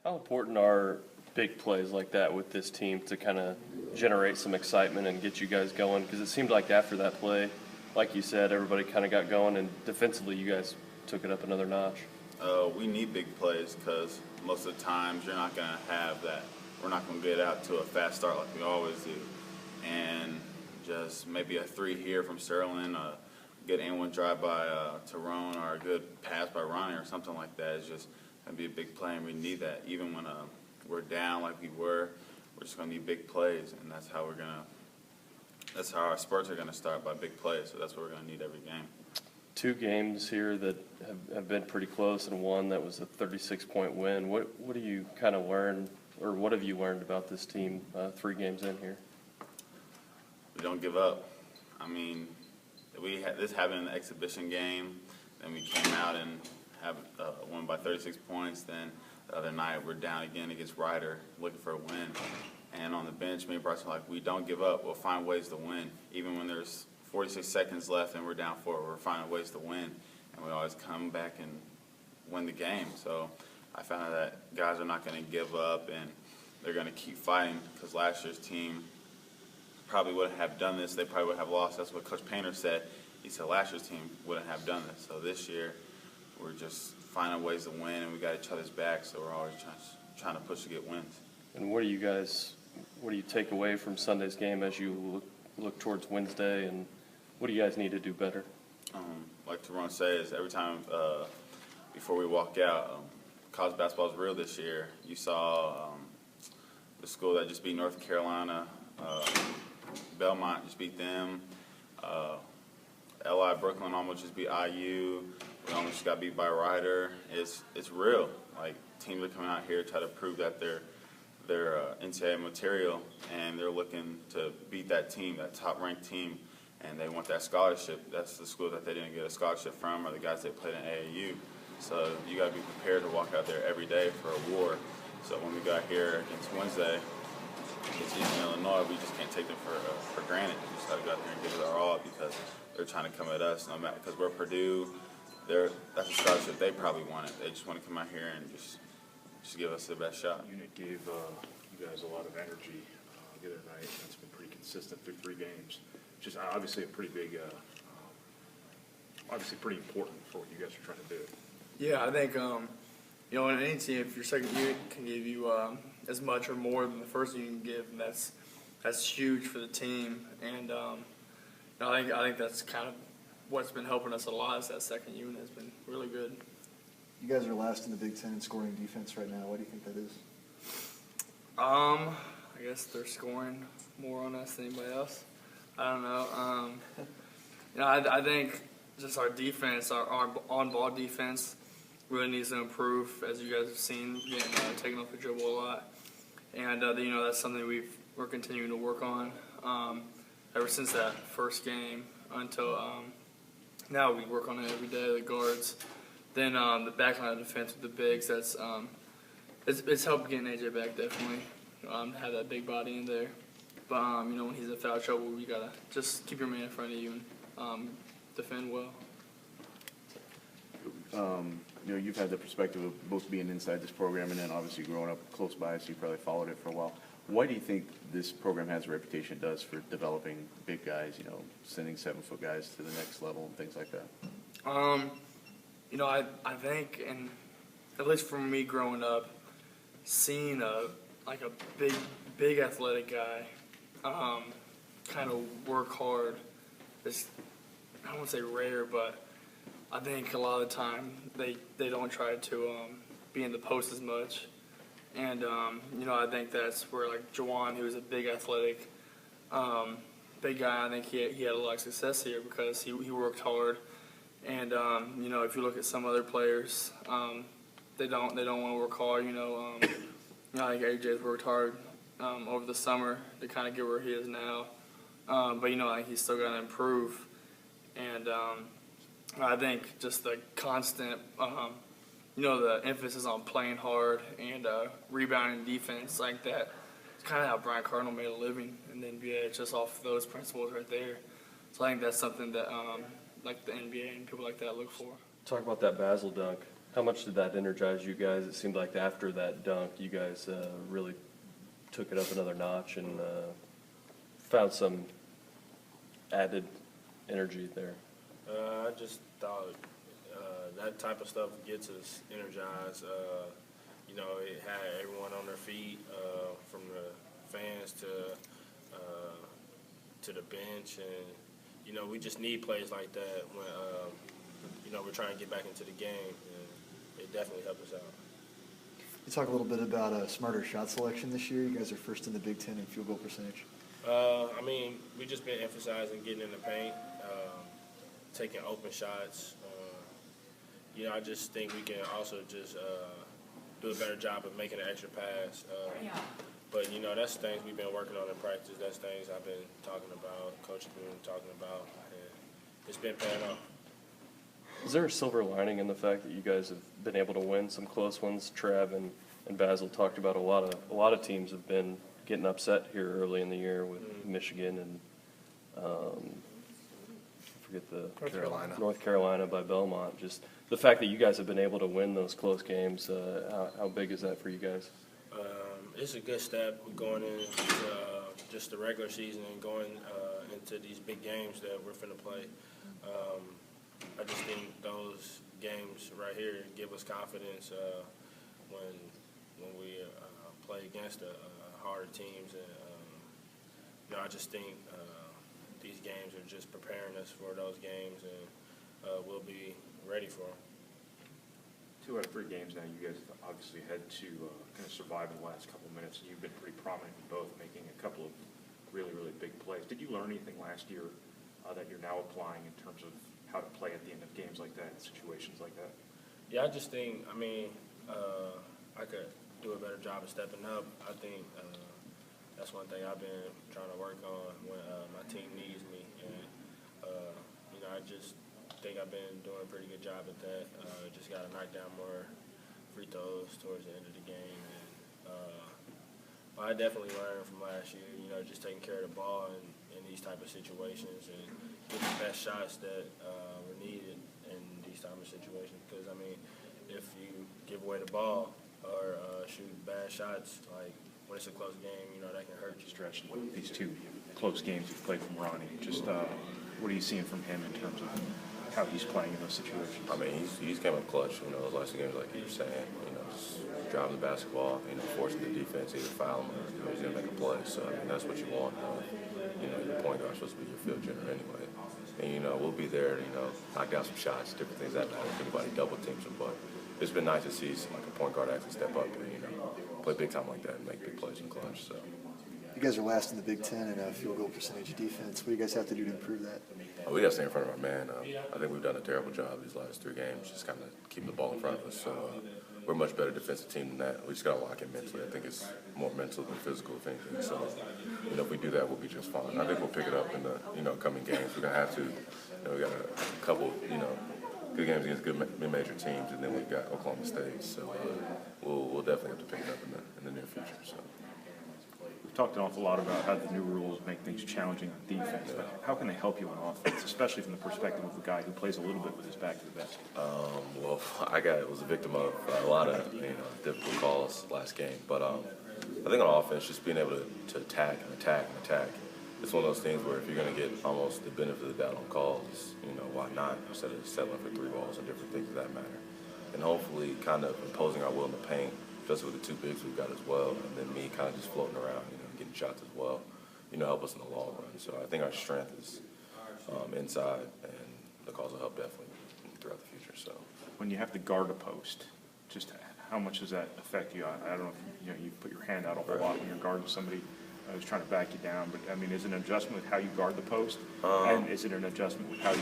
How important are big plays like that with this team to kind of generate some excitement and get you guys going? Because it seemed like after that play, like you said, everybody kind of got going, and defensively you guys took it up another notch. We need big plays because most of the times you're not going to have that. We're not going to get out to a fast start like we always do. And just maybe a 3 here from Sterling, a good and-one drive by Tyrone, or a good pass by Ronnie or something like that is just going to be a big play, and we need that. Even when we're down like we were, we're just going to need big plays, and that's how our sports are going to start, by big plays. So that's what we're going to need every game. 2 games here that have been pretty close, and one that was a 36-point win. What do you kind of learn, or what have you learned about this team 3 games in here? We don't give up. I mean, we had this happened in the exhibition game, then we came out and won by 36 points. Then the other night we're down again against Ryder, looking for a win. And on the bench, me and Bryson were like, we don't give up. We'll find ways to win. Even when there's 46 seconds left and we're down 4, we're finding ways to win. And we always come back and win the game. So I found out that guys are not going to give up, and they're going to keep fighting, because last year's team probably wouldn't have done this. They probably would have lost. That's what Coach Painter said. He said last year's team wouldn't have done this. So this year, we're just finding ways to win, and we got each other's back. So we're always trying to push to get wins. And what do you take away from Sunday's game as you look towards Wednesday, and what do you guys need to do better? Like Tyrone says, every time before we walk out, college basketball is real this year. You saw the school that just beat North Carolina, Belmont just beat them. LI Brooklyn almost just beat IU. We almost just got beat by Ryder. It's real. Like, teams are coming out here to try to prove that they're NCAA material, and they're looking to beat that team, that top-ranked team, and they want that scholarship. That's the school that they didn't get a scholarship from, or the guys that played in AAU. So you got to be prepared to walk out there every day for a war. So when we got here against Wednesday, it's Eastern Illinois, we just can't take them for granted. We just got to go out there and give it our all, because they're trying to come at us. No matter, because we're Purdue, that's a scholarship they probably wanted. They just want to come out here and just give us the best shot. Unit gave you guys a lot of energy the other night. That's been pretty consistent through 3 games. Just obviously a pretty big, obviously pretty important for what you guys are trying to do. Yeah, I think, in any team, if your second unit can give you as much or more than the first unit can give, and that's huge for the team. And I think that's kind of what's been helping us a lot, is that second unit has been really good. You guys are last in the Big Ten in scoring defense right now. What do you think that is? I guess they're scoring more on us than anybody else. I don't know. I think just our defense, our on-ball defense, really needs to improve, as you guys have seen, getting taken off the dribble a lot. And that's something we're continuing to work on ever since that first game until now. We work on it every day. The guards. Then the backline of defense with the bigs, it's helped getting AJ back, definitely. Have that big body in there. But, when he's in foul trouble, you got to just keep your man in front of you and defend well. You've had the perspective of both being inside this program and then obviously growing up close by, so you probably followed it for a while. Why do you think this program has a reputation it does for developing big guys, sending 7-foot guys to the next level and things like that? I think, and at least for me growing up, seeing a big athletic guy kind of work hard is, I don't want to say rare, but I think a lot of the time they don't try to be in the post as much. And, I think that's where, like, Jawan, who's a big athletic, big guy, I think he had a lot of success here because he worked hard. And, if you look at some other players, they don't want to work hard, I think AJ's worked hard over the summer to kind of get where he is now. But, I think he's still got to improve. And I think just the constant, the emphasis on playing hard and rebounding defense like that, it's kind of how Brian Cardinal made a living in the NBA. It's just off those principles right there. So I think that's something that like the NBA and people like that look for. Talk about that Basil dunk. How much did that energize you guys? It seemed like after that dunk, you guys really took it up another notch and found some added energy there. I just thought that type of stuff gets us energized. You know, it had everyone on their feet, from the fans to the bench, and you know, we just need plays like that when you know, we're trying to get back into the game, and it definitely helped us out. You talk a little bit about smarter shot selection this year. You guys are first in the Big Ten in field goal percentage. I mean, we just been emphasizing getting in the paint, taking open shots. You know, I just think we can also just do a better job of making an extra pass. But, you know, that's things we've been working on in practice. That's things I've been talking about, Coach has been talking about, and it's been paying off. Is there a silver lining in the fact that you guys have been able to win some close ones? Trev and Basil talked about a lot of teams have been getting upset here early in the year with Michigan and I forget the North Carolina by Belmont. Just the fact that you guys have been able to win those close games, how big is that for you guys? It's a good step going into just the regular season and going into these big games that we're finna play. I just think those games right here give us confidence when we play against harder teams, and you know, I just think these games are just preparing us for those games, and we'll be ready for them. 2 out of 3 games now, you guys have obviously had to kind of survive in the last couple of minutes, and you've been pretty prominent in both, making a couple of really, really big plays. Did you learn anything last year that you're now applying in terms of how to play at the end of games like that, in situations like that? Yeah, I just think, I mean, I could do a better job of stepping up. I think that's one thing I've been trying to work on when my team needs me. And, you know, I just think I've been doing a pretty good job at that. Just got to knock down more free throws towards the end of the game. And I definitely learned from last year, you know, just taking care of the ball in these type of situations and getting the best shots that were needed in these type of situations. Because, I mean, if you give away the ball or shoot bad shots, like when it's a close game, you know, that can hurt you. Stretch these 2 close games you've played from Ronnie. Just what are you seeing from him in terms of how he's playing in those situations? I mean, he's came up clutch. You know, those last 2 games, like you were saying, you know, just driving the basketball, you know, forcing the defense either foul him or, you know, he's gonna make a play. So I mean, that's what you want. You know, your point guard's supposed to be your field general anyway. And you know, we'll be there. You know, knock down some shots, different things that matter. If anybody double teams him, but it's been nice to see like a point guard actually step up and, you know, play big time like that and make big plays in clutch. So. You guys are last in the Big Ten in field goal percentage defense. What do you guys have to do to improve that? We got to stay in front of our man. I think we've done a terrible job these last 3 games, just kind of keeping the ball in front of us. So we're a much better defensive team than that. We just got to lock in mentally. I think it's more mental than physical, if anything. So, you know, if we do that, we'll be just fine. I think we'll pick it up in the, you know, coming games. We're going to have to. You know, we got a couple, you know, good games against good mid-major teams, and then we've got Oklahoma State. So we'll definitely have to pick it up in the near future. So. We've talked an awful lot about how the new rules make things challenging on defense, but how can they help you on offense, especially from the perspective of a guy who plays a little bit with his back to the basket? Well, was a victim of a lot of, you know, difficult calls last game, but I think on offense, just being able to attack and attack and attack. It's one of those things where if you're going to get almost the benefit of the doubt on calls, you know, why not, instead of settling for 3 balls and different things of that matter. And hopefully kind of imposing our will in the paint, especially with the 2 bigs we've got as well, and then me kind of just floating around, you know, getting shots as well, you know, help us in the long run. So I think our strength is inside, and the calls will help definitely throughout the future. So when you have to guard a post, just how much does that affect you? I don't know if you know, you put your hand out a whole lot when you're guarding somebody who's trying to back you down, but I mean, is it an adjustment with how you guard the post, and is it an adjustment with how you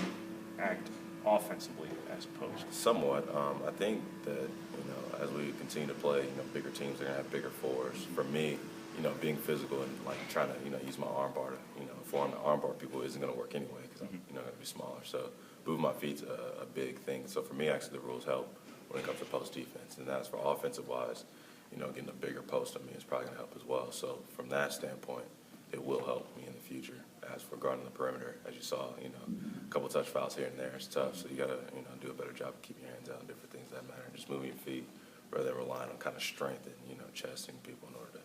act offensively as opposed? Somewhat. I think that, you know, as we continue to play, you know, bigger teams are going to have bigger fours. For me, you know, being physical and like trying to, you know, use my arm bar to, you know, form the arm bar people isn't going to work anyway because I'm, you know, going to be smaller. So moving my feet's a big thing. So for me, actually, the rules help when it comes to post defense. And that's for offensive wise, you know, getting a bigger post on me is probably going to help as well. So from that standpoint, it will help me in the future. As for guarding the perimeter, as you saw, a couple touch fouls here and there, it's tough. So you got to, do a better job of keeping your hands out and different things that matter. Just moving your feet rather than relying on kind of strength and, chesting people in order to